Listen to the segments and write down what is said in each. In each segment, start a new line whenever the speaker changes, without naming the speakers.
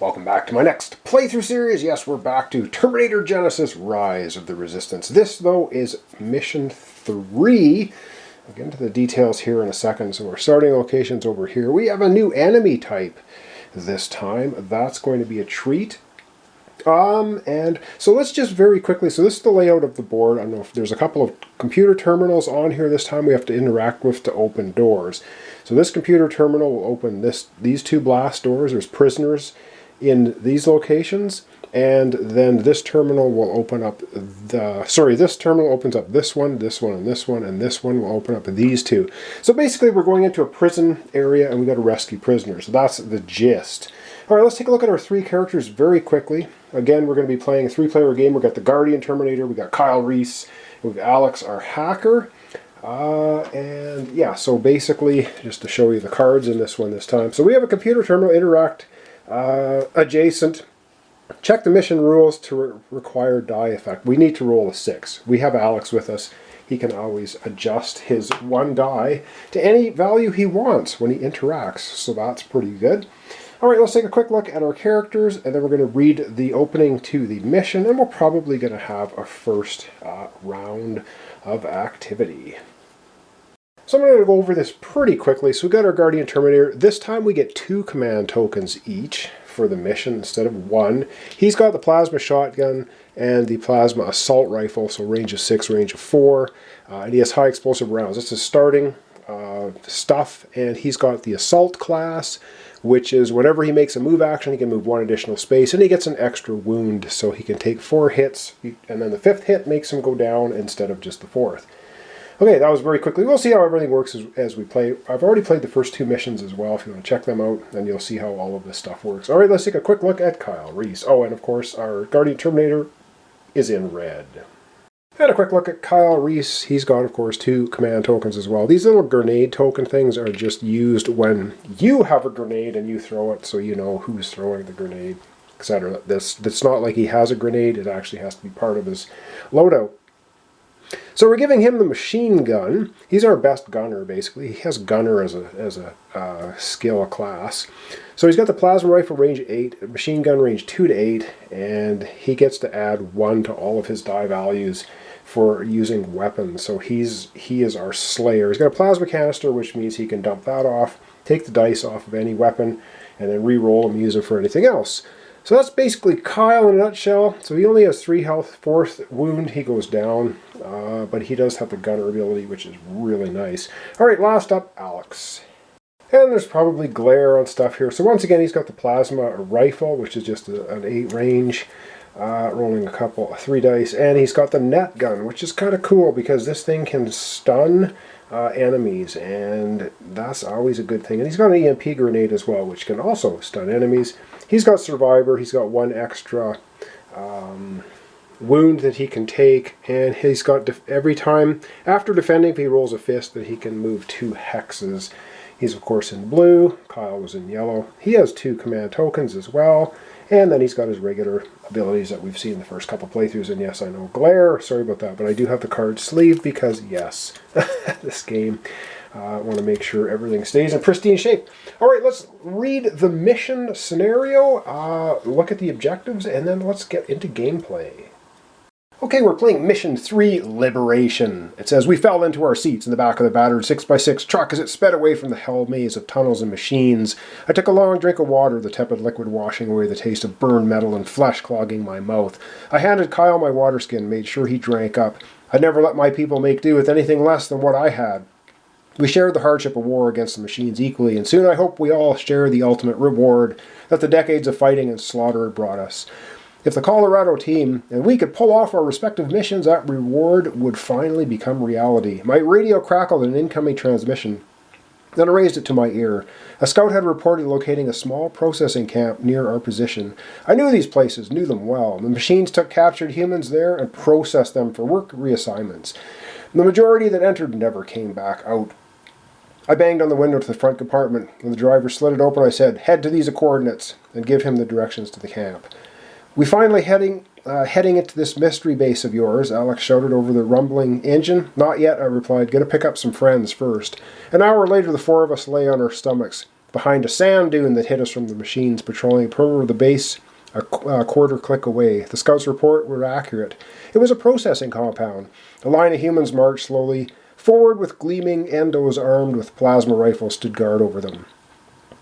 Welcome back to my next playthrough series. Yes, we're back to Terminator Genisys Rise of the Resistance. This, though, is Mission 3. I'll get into the details here in a second. So we're starting locations over here. We have a new enemy type this time. That's going to be a treat. And so let's just very quickly, so this is the layout of the board. I don't know if there's a couple of computer terminals on here this time we have to interact with to open doors. So this computer terminal will open these two blast doors. There's prisoners in these locations, and then this terminal will open up this terminal opens up this one, and this one, and this one will open up these two. So basically we're going into a prison area and we got to rescue prisoners. So that's the gist. Alright, let's take a look at our three characters very quickly. Again, we're going to be playing a three-player game. We've got the Guardian Terminator, we got Kyle Reese, we've got Alex, our hacker. And yeah, so basically, just to show you the cards in this one this time. So we have a computer terminal, interact, adjacent, check the mission rules to require die effect. We need to roll a 6. We have Alex with us. He can always adjust his one die to any value he wants when he interacts, so that's pretty good. Alright, let's take a quick look at our characters, and then we're going to read the opening to the mission, and we're probably going to have a first round of activity. So I'm going to go over this pretty quickly. So we've got our Guardian Terminator. This time we get 2 command tokens each for the mission instead of 1. He's got the plasma shotgun and the plasma assault rifle, so range of 6, range of 4. And he has high explosive rounds. This is starting stuff, and he's got the assault class, which is whenever he makes a move action, he can move 1 additional space, and he gets an extra wound, so he can take 4 hits, and then the 5th hit makes him go down instead of just the 4th. Okay, that was very quickly. We'll see how everything works as we play. I've already played the first 2 missions as well. If you want to check them out, then you'll see how all of this stuff works. All right, let's take a quick look at Kyle Reese. Oh, and of course, our Guardian Terminator is in red. And a quick look at Kyle Reese. He's got, of course, 2 command tokens as well. These little grenade token things are just used when you have a grenade and you throw it, so you know who's throwing the grenade, etc. It's not like he has a grenade. It actually has to be part of his loadout. So we're giving him the machine gun. He's our best gunner, basically. He has gunner as a skill class. So he's got the plasma rifle range 8, machine gun range 2 to 8, and he gets to add 1 to all of his die values for using weapons. So he is our slayer. He's got a plasma canister, which means he can dump that off, take the dice off of any weapon, and then re-roll them, use them for anything else. So that's basically Kyle in a nutshell. So he only has 3 health, 4th wound, he goes down, but he does have the gunner ability, which is really nice. Alright, last up, Alex. And there's probably glare on stuff here. So once again, he's got the plasma rifle, which is just an 8 range, rolling 3 dice, and he's got the net gun, which is kind of cool because this thing can stun enemies, and that's always a good thing. And he's got an EMP grenade as well, which can also stun enemies. He's got Survivor, he's got 1 extra wound that he can take, and he's got, every time, after defending, if he rolls a fist, that he can move 2 hexes. He's, of course, in blue. Kyle was in yellow. He has 2 command tokens as well, and then he's got his regular abilities that we've seen in the first couple playthroughs. And yes, I know, glare, sorry about that, but I do have the card sleeve because, yes, this game, I want to make sure everything stays in pristine shape. All right, let's read the mission scenario, look at the objectives, and then let's get into gameplay. Okay, we're playing Mission 3, Liberation. It says, we fell into our seats in the back of the battered 6x6 truck as it sped away from the hell maze of tunnels and machines. I took a long drink of water, the tepid liquid washing away the taste of burned metal and flesh clogging my mouth. I handed Kyle my water skin, made sure he drank up. I'd never let my people make do with anything less than what I had. We shared the hardship of war against the machines equally, and soon I hope we all share the ultimate reward that the decades of fighting and slaughter brought us. If the Colorado team and we could pull off our respective missions, that reward would finally become reality. My radio crackled an incoming transmission. Then I raised it to my ear. A scout had reported locating a small processing camp near our position. I knew these places, knew them well. The machines took captured humans there and processed them for work reassignments. The majority that entered never came back out. I banged on the window to the front compartment. When the driver slid it open, I said, head to these coordinates, and give him the directions to the camp. We finally heading into this mystery base of yours, Alex shouted over the rumbling engine. Not yet, I replied. Gonna pick up some friends first. An hour later, the 4 of us lay on our stomachs. behind a sand dune that hit us from the machines patrolling the perimeter of the base a quarter click away. The scouts' report were accurate. It was a processing compound. A line of humans marched slowly forward with gleaming endos armed with plasma rifles stood guard over them.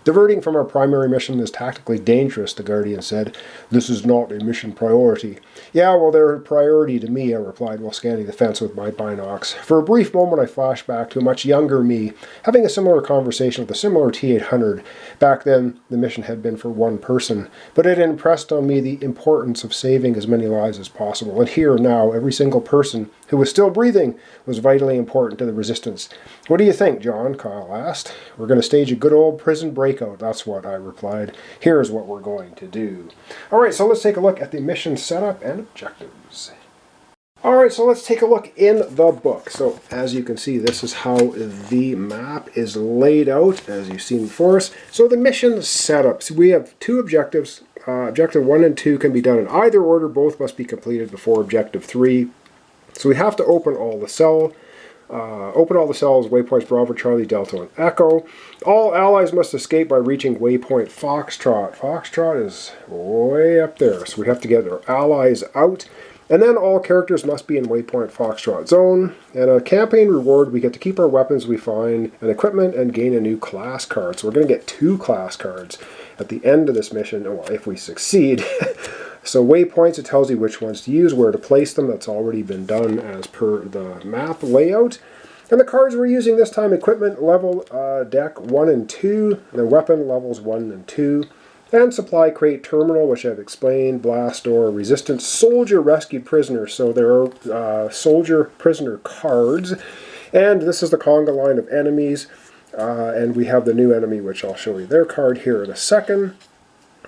Diverting from our primary mission is tactically dangerous, the Guardian said. This is not a mission priority. Yeah, well, they're a priority to me, I replied while scanning the fence with my binocs. For a brief moment I flashed back to a much younger me, having a similar conversation with a similar T-800. Back then, the mission had been for one person, but it impressed on me the importance of saving as many lives as possible. And here, now, every single person who was still breathing was vitally important to the Resistance. What do you think, John? Kyle asked. We're going to stage a good old prison breakout, that's what I replied. Here's what we're going to do. Alright, so let's take a look at the mission setup and objectives. Alright, so let's take a look in the book. So, as you can see, this is how the map is laid out, as you've seen before us. So the mission setup. So we have two objectives. Objective 1 and 2 can be done in either order. Both must be completed before Objective 3. So we have to open all the cells, waypoints Bravo, Charlie, Delta, and Echo. All allies must escape by reaching waypoint Foxtrot. Foxtrot is way up there, so we have to get our allies out. And then all characters must be in waypoint Foxtrot zone. And a campaign reward, we get to keep our weapons we find and equipment and gain a new class card. So we're going to get 2 class cards at the end of this mission, well, if we succeed. So waypoints, it tells you which ones to use, where to place them. That's already been done as per the map layout. And the cards we're using this time, equipment level deck 1 and 2, and then weapon levels 1 and 2. And supply crate terminal, which I've explained, blast door, resistance, soldier, rescued prisoner. So there are soldier prisoner cards. And this is the conga line of enemies. And we have the new enemy, which I'll show you their card here in a second.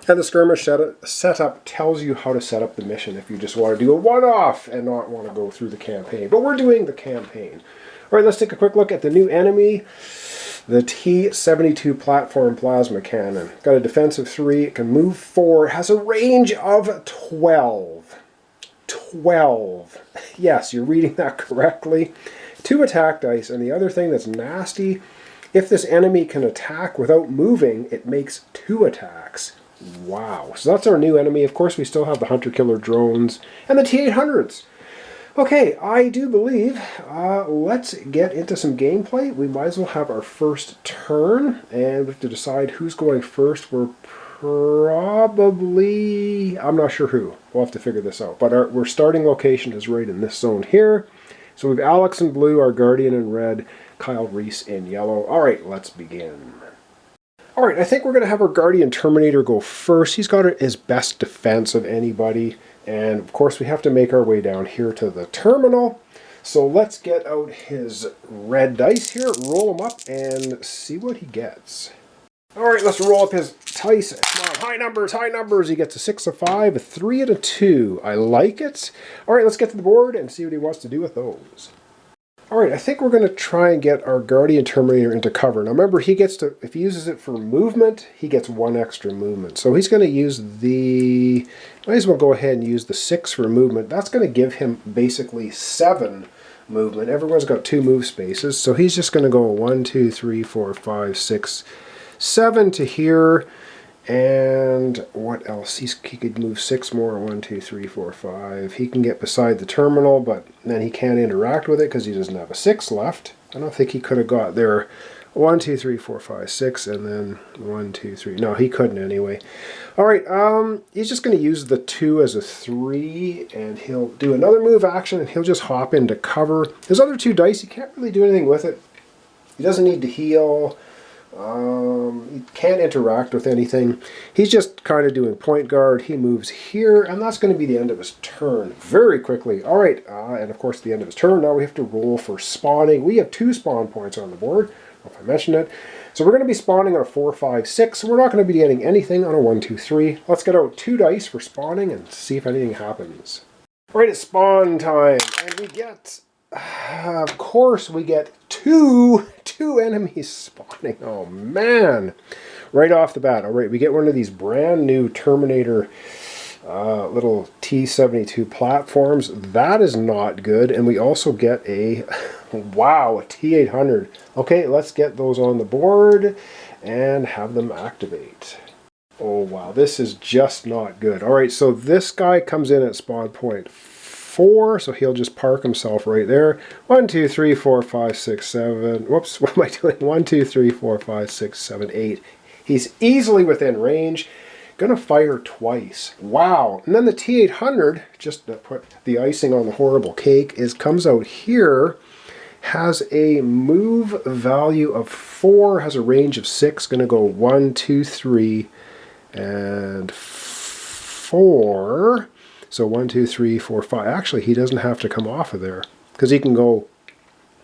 And the skirmish setup tells you how to set up the mission if you just want to do a one-off and not want to go through the campaign. But we're doing the campaign. All right, let's take a quick look at the new enemy. The T-72 platform plasma cannon. Got a defense of 3, it can move 4, has a range of 12. 12. Yes, you're reading that correctly. 2 attack dice, and the other thing that's nasty, if this enemy can attack without moving, it makes 2 attacks. Wow. So that's our new enemy. Of course, we still have the hunter-killer drones and the T-800s. Okay, I do believe, let's get into some gameplay. We might as well have our first turn, and we have to decide who's going first. We're probably, I'm not sure who. We'll have to figure this out. But our starting location is right in this zone here. So we have Alex in blue, our Guardian in red, Kyle Reese in yellow. All right, let's begin. All right, I think we're going to have our Guardian Terminator go first. He's got his best defense of anybody. And of course we have to make our way down here to the terminal. So let's get out his red dice here, roll him up, and see what he gets. All right, let's roll up his dice. Come on, high numbers, high numbers. He gets a 6, a 5, a 3, and a 2. I like it. All right, let's get to the board and see what he wants to do with those. All right, I think we're going to try and get our Guardian Terminator into cover. Now remember, he gets to, if he uses it for movement, he gets 1 extra movement. So he's going to use the, might as well go ahead and use the 6 for movement. That's going to give him basically 7 movement. Everyone's got 2 move spaces. So he's just going to go 1, 2, 3, 4, 5, 6, 7 to here. And what else? He could move 6 more. 1, 2, 3, 4, 5. He can get beside the terminal, but then he can't interact with it because he doesn't have a 6 left. I don't think he could have got there. 1, 2, 3, 4, 5, 6, and then 1, 2, 3. No, he couldn't anyway. All right, he's just going to use the 2 as a 3, and he'll do another move action, and he'll just hop into cover. His other 2 dice, he can't really do anything with it. He doesn't need to heal. He can't interact with anything. He's just kind of doing point guard. He moves here, and that's going to be the end of his turn very quickly. All right, and of course, the end of his turn. Now we have to roll for spawning. We have 2 spawn points on the board, if I mentioned it. So we're going to be spawning on a 4, 5, 6. So we're not going to be getting anything on a 1, 2, 3. Let's get out 2 dice for spawning and see if anything happens. All right, it's spawn time, and we get, of course, we get two enemies spawning. Oh man, right off the bat. All right, we get one of these brand new Terminator little T-72 platforms. That is not good. And we also get a, wow, a T-800. Okay, let's get those on the board and have them activate. Oh, wow, this is just not good. All right, so this guy comes in at spawn point 4, so he'll just park himself right there. 1, 2, 3, 4, 5, 6, 7. Whoops, what am I doing? 1, 2, 3, 4, 5, 6, 7, 8. He's easily within range. Gonna fire twice. Wow. And then the T-800, just to put the icing on the horrible cake, comes out here, has a move value of 4, has a range of 6. Gonna go 1, 2, 3, and 4. So 1, 2, 3, 4, 5. Actually, he doesn't have to come off of there because he can go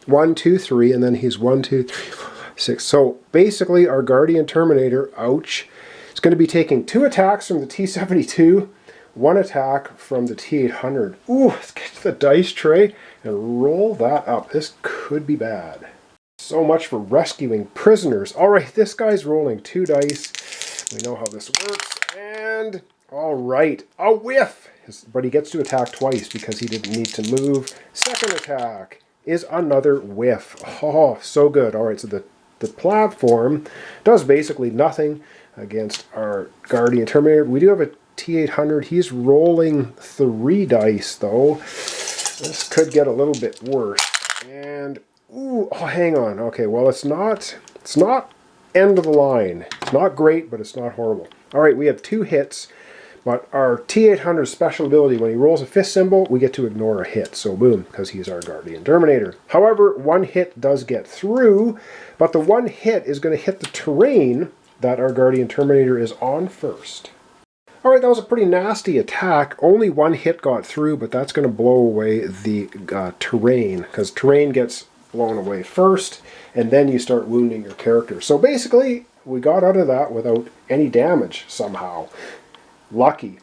1, 2, 3, and then he's 1, 2, 3, 4, 5, 6. So basically, our Guardian Terminator, ouch, is going to be taking 2 attacks from the T-72, 1 attack from the T-800. Ooh, let's get to the dice tray and roll that up. This could be bad. So much for rescuing prisoners. All right, this guy's rolling 2 dice. We know how this works. And, all right, a whiff. But he gets to attack twice because he didn't need to move. Second attack is another whiff. Oh, so good. All right, so the platform does basically nothing against our Guardian Terminator. We do have a T-800. He's rolling 3 dice, though. This could get a little bit worse. And, ooh, oh, hang on. Okay, well, it's not end of the line. It's not great, but it's not horrible. All right, we have 2 hits, but our T-800's special ability, when he rolls a fist symbol, we get to ignore a hit. So boom, because he's our Guardian Terminator. However, 1 hit does get through, but the 1 hit is going to hit the terrain that our Guardian Terminator is on first. All right, that was a pretty nasty attack. Only 1 hit got through, but that's going to blow away the terrain, because terrain gets blown away first, and then you start wounding your character. So basically, we got out of that without any damage somehow. Lucky.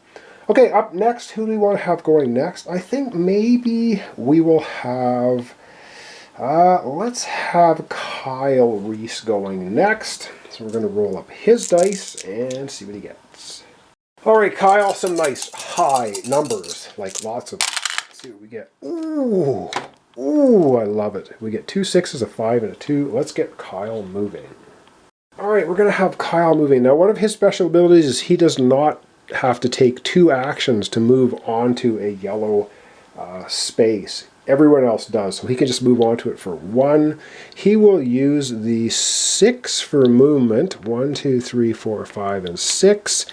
Okay, up next, who do we want to have going next? I think maybe we will have, let's have Kyle Reese going next. So we're going to roll up his dice and see what he gets. All right, Kyle, some nice high numbers, like lots of, let's see what we get. Ooh, ooh, I love it. We get 2 6s, a 5, and a 2. Let's get Kyle moving. All right, we're going to have Kyle moving. Now, one of his special abilities is he does not have to take 2 actions to move onto a yellow space. Everyone else does, so he can just move onto it for 1. He will use the 6 for movement. 1, 2, 3, 4, 5, and 6.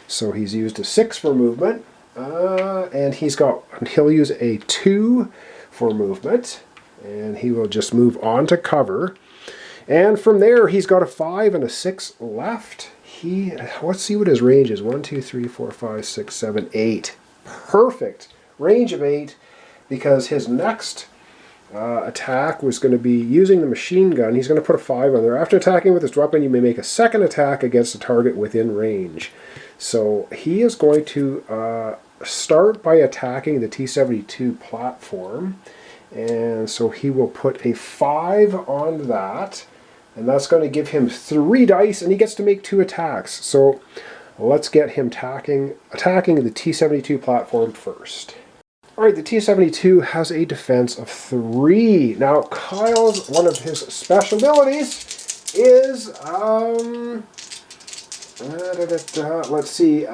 So he's used a 6 for movement, and he'll use a 2 for movement, and he will just move on to cover. And from there, he's got a 5 and a 6 left. Let's see what his range is. 1, 2, 3, 4, 5, 6, 7, 8. Perfect. Range of 8. Because his next attack was going to be using the machine gun. He's going to put a 5 on there. After attacking with his weapon, you may make a second attack against a target within range. So he is going to start by attacking the T-72 platform. And so he will put a 5 on that. And that's going to give him 3 dice, and he gets to make 2 attacks. So let's get him attacking the T-72 platform first. All right, the T-72 has a defense of 3. Now, Kyle's, one of his special abilities is, let's see,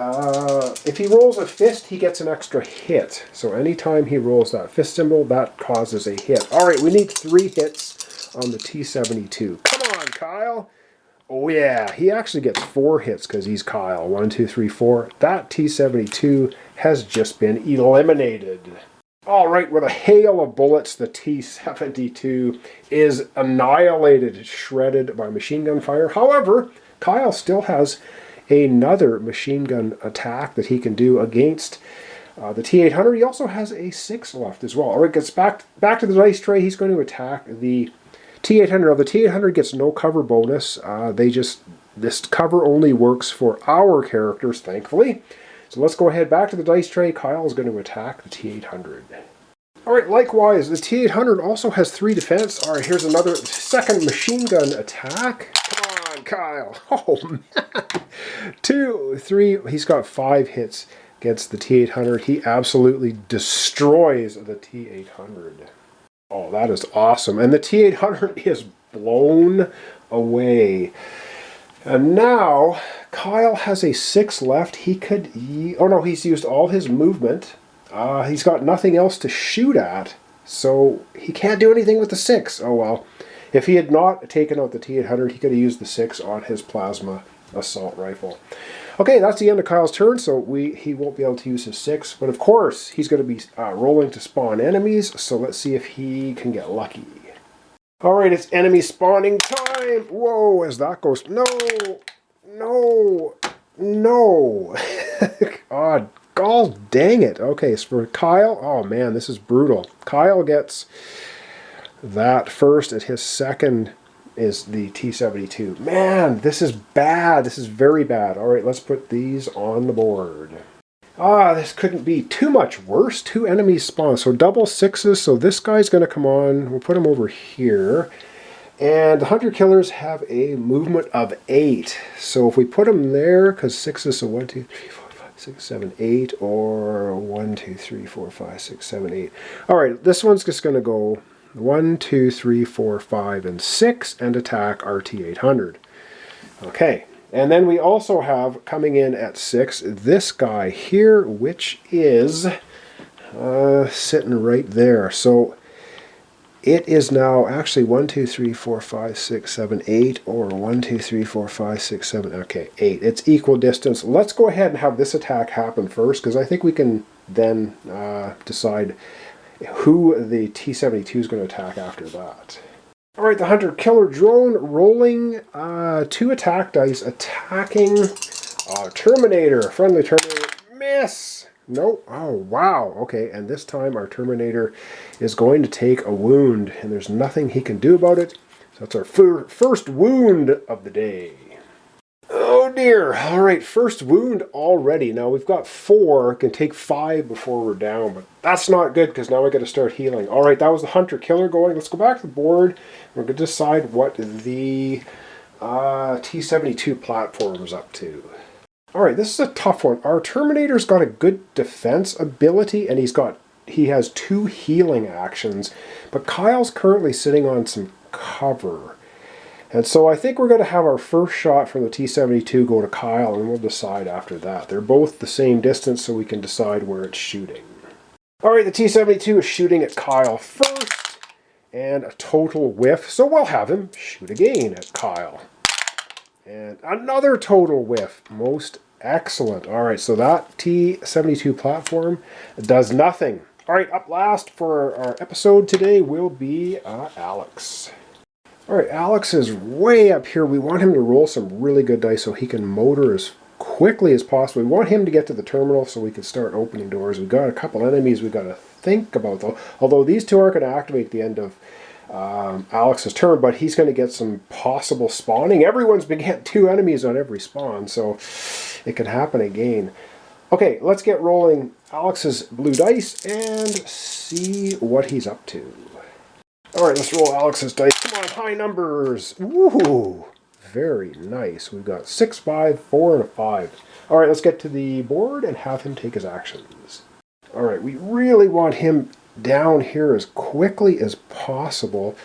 if he rolls a fist, he gets an extra hit. So anytime he rolls that fist symbol, that causes a hit. All right, we need 3 hits on the T-72. Come on, Kyle. Oh yeah, he actually gets 4 hits because he's Kyle. 1, 2, 3, 4. That T-72 has just been eliminated. All right, with a hail of bullets, the T-72 is annihilated, shredded by machine gun fire. However, Kyle still has another machine gun attack that he can do against the T-800. He also has a 6 left as well. All right, gets back to the dice tray. He's going to attack the T-800. The T-800 gets no cover bonus. This cover only works for our characters, thankfully. So let's go ahead back to the dice tray. Kyle is going to attack the T-800. All right, likewise, the T-800 also has 3 defense. All right, here's another second machine gun attack. Come on, Kyle. Oh, man. 2, 3, he's got 5 hits. against the T800. He absolutely destroys the T800. Oh, that is awesome. And the T800 is blown away. And now, Kyle has a 6 left. He could... Oh no, he's used all his movement. He's got nothing else to shoot at. So, he can't do anything with the 6. Oh well. If he had not taken out the T800, he could have used the 6 on his plasma assault rifle. Okay, that's the end of Kyle's turn, so he won't be able to use his 6. But of course, he's going to be rolling to spawn enemies, so let's see if he can get lucky. Alright, it's enemy spawning time! Whoa, as that goes... No! No! No! God dang it. Okay, so for Kyle... Oh man, this is brutal. Kyle gets that first, and his second is the T-72. Man, this is bad. This is very bad. Alright, let's put these on the board. This couldn't be too much worse. 2 enemies spawn. So double 6s. So this guy's going to come on. We'll put him over here. And the Hunter Killers have a movement of 8. So if we put him there, because 6s, so 1, 2, 3, 4, 5, 6, 7, 8, or 1, 2, 3, 4, 5, 6, 7, 8. Alright, this one's just going to go 1, 2, 3, 4, 5, and 6 and attack our T800. Okay, and then we also have coming in at 6 this guy here, which is sitting right there. So it is now actually 1, 2, 3, 4, 5, 6, 7, 8, or 1, 2, 3, 4, 5, 6, 7, okay, 8. It's equal distance. Let's go ahead and have this attack happen first, because I think we can then decide who the T-72 is going to attack after that. Alright, the Hunter Killer drone rolling 2 attack dice, attacking Terminator. Friendly Terminator. Miss! Nope. Oh, wow. Okay, and this time our Terminator is going to take a wound, and there's nothing he can do about it. So that's our first wound of the day. Oh dear. Alright, first wound already. Now we've got 4. Can take 5 before we're down, but that's not good because now we got to start healing. Alright, that was the Hunter Killer going. Let's go back to the board. We're going to decide what the T-72 platform is up to. Alright, this is a tough one. Our Terminator's got a good defense ability, and he has 2 healing actions, but Kyle's currently sitting on some cover. And so I think we're going to have our first shot from the T-72 go to Kyle, and we'll decide after that. They're both the same distance, so we can decide where it's shooting. Alright, the T-72 is shooting at Kyle first, and a total whiff, so we'll have him shoot again at Kyle. And another total whiff. Most excellent. Alright, so that T-72 platform does nothing. Alright, up last for our episode today will be Alex. Alright, Alex is way up here. We want him to roll some really good dice so he can motor as quickly as possible. We want him to get to the terminal so we can start opening doors. We've got a couple enemies we've got to think about, though. Although these 2 aren't going to activate at the end of Alex's turn, but he's going to get some possible spawning. Everyone's been getting 2 enemies on every spawn, so it can happen again. Okay, let's get rolling Alex's blue dice and see what he's up to. Alright, let's roll Alex's dice. Come on, high numbers. Woohoo! Very nice. We've got 6, 5, 4, and a 5. Alright, let's get to the board and have him take his actions. Alright, we really want him down here as quickly as possible.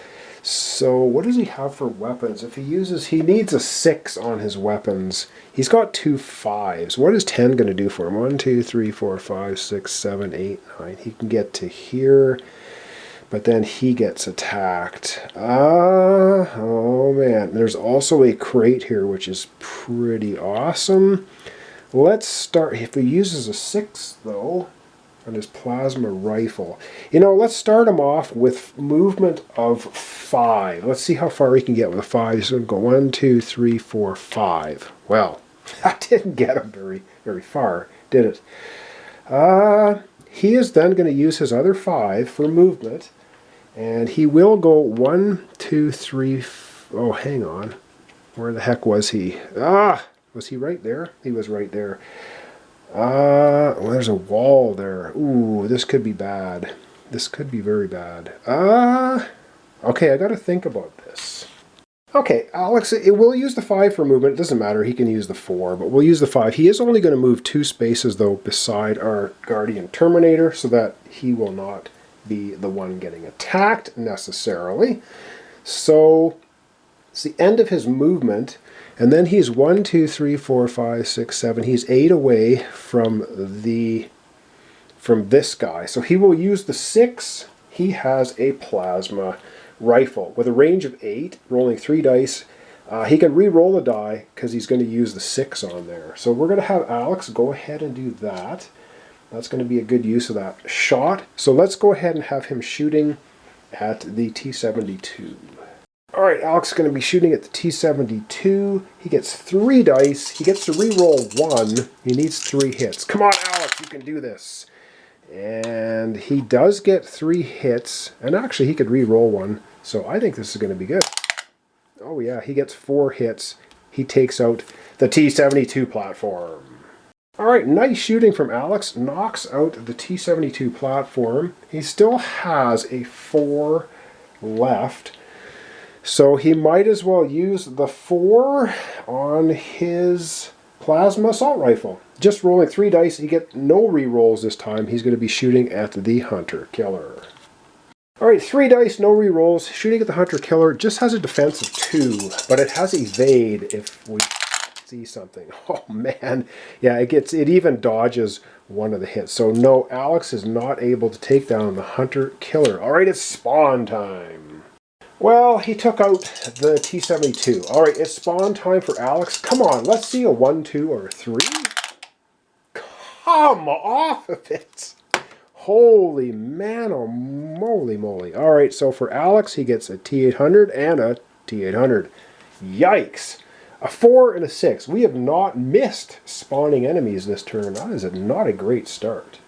So, what does he have for weapons? If he needs a 6 on his weapons. He's got 2 5s. What is 10 going to do for him? 1, 2, 3, 4, 5, 6, 7, 8, 9. He can get to here. But then he gets attacked. Oh man. There's also a crate here, which is pretty awesome. Let's start. If he uses a 6, though, on his plasma rifle. You know, let's start him off with movement of 5. Let's see how far he can get with a 5. He's going to go 1, 2, 3, 4, 5. Well, that didn't get him very far, did it? He is then going to use his other 5 for movement. And he will go 1, 2, 3... Oh, hang on. Where the heck was he? Was he right there? He was right there. Well, there's a wall there. Ooh, this could be bad. This could be very bad. Okay, I got to think about this. Okay, Alex, we'll use the 5 for movement. It doesn't matter. He can use the 4, but we'll use the 5. He is only going to move 2 spaces, though, beside our Guardian Terminator, so that he will not be the one getting attacked, necessarily. So, it's the end of his movement, and then he's 1, 2, 3, 4, 5, 6, 7. He's 8 away from this guy. So he will use the 6. He has a plasma rifle with a range of 8, rolling 3 dice. He can re-roll the die because he's going to use the 6 on there. So we're going to have Alex go ahead and do that. That's going to be a good use of that shot. So let's go ahead and have him shooting at the T-72. Alright, Alex is going to be shooting at the T-72. He gets 3 dice. He gets to re-roll 1. He needs 3 hits. Come on, Alex, you can do this. And he does get 3 hits. And actually, he could re-roll 1. So I think this is going to be good. Oh yeah, he gets 4 hits. He takes out the T-72 platform. Alright, nice shooting from Alex. Knocks out the T-72 platform. He still has a 4 left. So he might as well use the 4 on his plasma assault rifle. Just rolling 3 dice. He gets no re-rolls this time. He's going to be shooting at the Hunter Killer. Alright, 3 dice, no re-rolls. Shooting at the Hunter Killer just has a defense of 2, but it has evade if we see something. Oh man. Yeah, it even dodges one of the hits. So no, Alex is not able to take down the Hunter Killer. Alright, it's spawn time. Well, he took out the T-72. Alright, it's spawn time for Alex. Come on, let's see a 1, 2, or 3. Come off of it. Holy man, oh moly moly. Alright, so for Alex, he gets a T-800 and a T-800. Yikes. A 4 and a 6. We have not missed spawning enemies this turn. That is not a great start.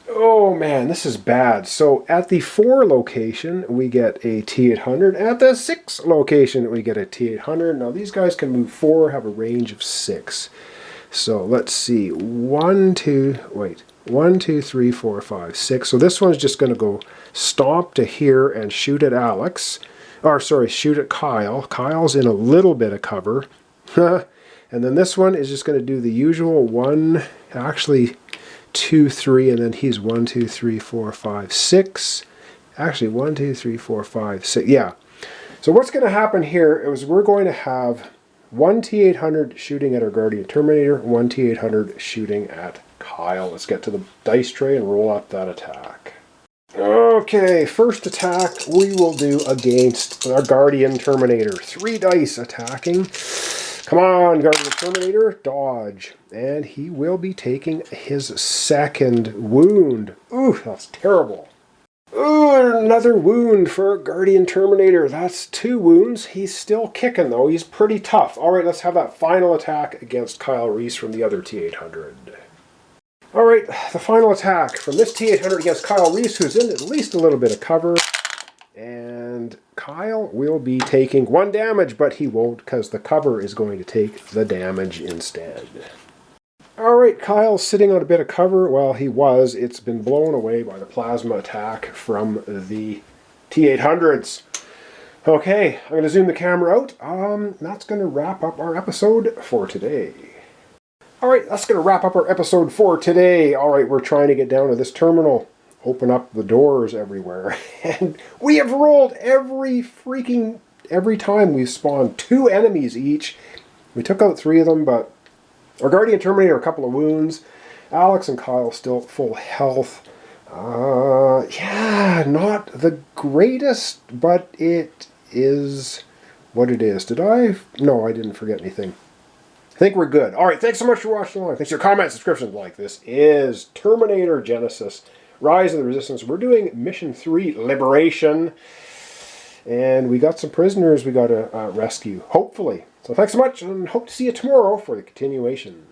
Oh man, this is bad. So at the 4 location, we get a T-800. At the 6 location, we get a T-800. Now these guys can move 4, have a range of 6. So let's see. 1, 2, 3, 4, 5, 6. So this one's just going to go stomp to here and shoot at Alex. Or sorry, shoot at Kyle. Kyle's in a little bit of cover. And then this one is just going to do the usual 1, actually 2, 3, and then he's 1, 2, 3, 4, 5, 6. Actually, 1, 2, 3, 4, 5, 6. Yeah. So what's going to happen here is we're going to have 1 T-800 shooting at our Guardian Terminator, 1 T-800 shooting at Kyle. Let's get to the dice tray and roll up that attack. Okay, first attack we will do against our Guardian Terminator. 3 dice attacking. Come on, Guardian Terminator, dodge. And he will be taking his 2nd wound. Ooh, that's terrible. Ooh, another wound for Guardian Terminator. That's 2 wounds. He's still kicking, though. He's pretty tough. Alright, let's have that final attack against Kyle Reese from the other T-800. Alright, the final attack from this T-800 against Kyle Reese, who's in at least a little bit of cover. And Kyle will be taking 1 damage, but he won't because the cover is going to take the damage instead. Alright, Kyle's sitting on a bit of cover. Well, he was. It's been blown away by the plasma attack from the T-800s. Okay, I'm going to zoom the camera out. That's going to wrap up our episode for today. Alright, that's going to wrap up our episode for today. Alright, we're trying to get down to this terminal. Open up the doors everywhere. And we have rolled every time we've spawned 2 enemies each. We took out 3 of them, but our Guardian Terminator, a couple of wounds. Alex and Kyle still full health. Yeah, not the greatest, but it is what it is. No, I didn't forget anything. I think we're good. Alright, thanks so much for watching along. Thanks for your comments, subscriptions like this. Is Terminator Genisys. Rise of the Resistance. We're doing Mission 3, Liberation. And we got some prisoners we got to rescue, hopefully. So thanks so much, and hope to see you tomorrow for the continuation.